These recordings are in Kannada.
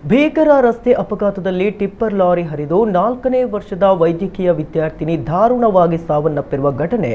ಭೀಕರ ರಸ್ತೆ ಅಪಘಾತದಲ್ಲಿ ಟಿಪ್ಪರ್ ಲಾರಿ ಹರಿದು 4ನೇ ವರ್ಷದ ವೈದ್ಯಕೀಯ ವಿದ್ಯಾರ್ಥಿನಿ ದಾರುಣವಾಗಿ ಸಾವನ್ನಪ್ಪಿರುವ ಘಟನೆ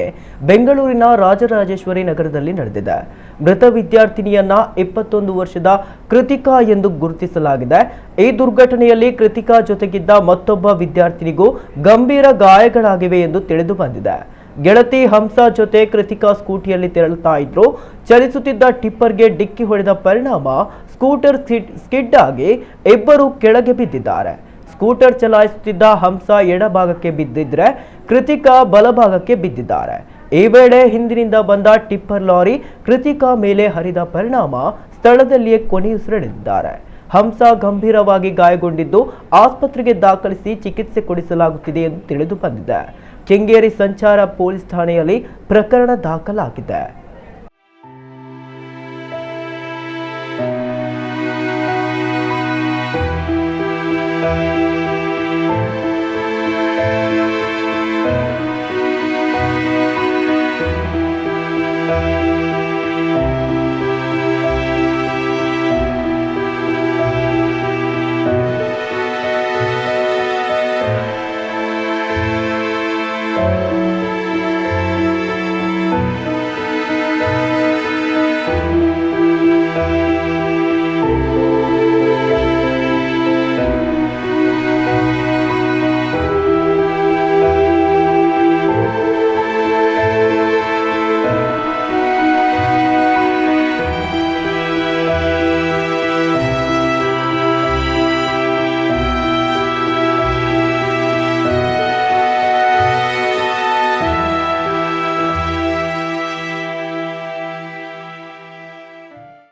ಬೆಂಗಳೂರಿನ ರಾಜರಾಜೇಶ್ವರಿ ನಗರದಲ್ಲಿ ನಡೆದಿದೆ. ಮೃತ ವಿದ್ಯಾರ್ಥಿನಿಯನ್ನ 21 ವರ್ಷದ ಕೃತಿಕಾ ಎಂದು ಗುರುತಿಸಲಾಗಿದೆ. ಈ ದುರ್ಘಟನೆಯಲ್ಲಿ ಕೃತಿಕಾ ಜೊತೆಗಿದ್ದ ಮತ್ತೊಬ್ಬ ವಿದ್ಯಾರ್ಥಿನಿಗೂ ಗಂಭೀರ ಗಾಯಗಳಾಗಿವೆ ಎಂದು ತಿಳಿದು ಬಂದಿದೆ. ಗೆಳತಿ ಹಂಸಾ ಜೊತೆ ಕೃತಿಕಾ ಸ್ಕೂಟಿಯಲ್ಲಿ ತೆರಳುತ್ತಾ ಇದ್ರು. ಚಲಿಸುತ್ತಿದ್ದ ಟಿಪ್ಪರ್ಗೆ ಡಿಕ್ಕಿ ಹೊಡೆದ ಪರಿಣಾಮ ಸ್ಕೂಟರ್ ಸ್ಕಿಡ್ ಆಗಿ ಇಬ್ಬರು ಕೆಳಗೆ ಬಿದ್ದಿದ್ದಾರೆ. ಸ್ಕೂಟರ್ ಚಲಾಯಿಸುತ್ತಿದ್ದ ಹಂಸಾ ಎಡಭಾಗಕ್ಕೆ ಬಿದ್ದಿದ್ರೆ ಕೃತಿಕಾ ಬಲಭಾಗಕ್ಕೆ ಬಿದ್ದಿದ್ದಾರೆ. ಈ ವೇಳೆ ಹಿಂದಿನಿಂದ ಬಂದ ಟಿಪ್ಪರ್ ಲಾರಿ ಕೃತಿಕಾ ಮೇಲೆ ಹರಿದ ಪರಿಣಾಮ ಸ್ಥಳದಲ್ಲಿಯೇ ಕೊನೆಯುಸಿರೆಳೆದಿದ್ದಾರೆ. ಹಂಸಾ ಗಂಭೀರವಾಗಿ ಗಾಯಗೊಂಡಿದ್ದು ಆಸ್ಪತ್ರೆಗೆ ದಾಖಲಿಸಿ ಚಿಕಿತ್ಸೆ ಕೊಡಿಸಲಾಗುತ್ತಿದೆ ಎಂದು ತಿಳಿದು ಬಂದಿದೆ. ಕೆಂಗೇರಿ ಸಂಚಾರ ಪೊಲೀಸ್ ಠಾಣೆಯಲ್ಲಿ ಪ್ರಕರಣ ದಾಖಲಾಗಿದೆ.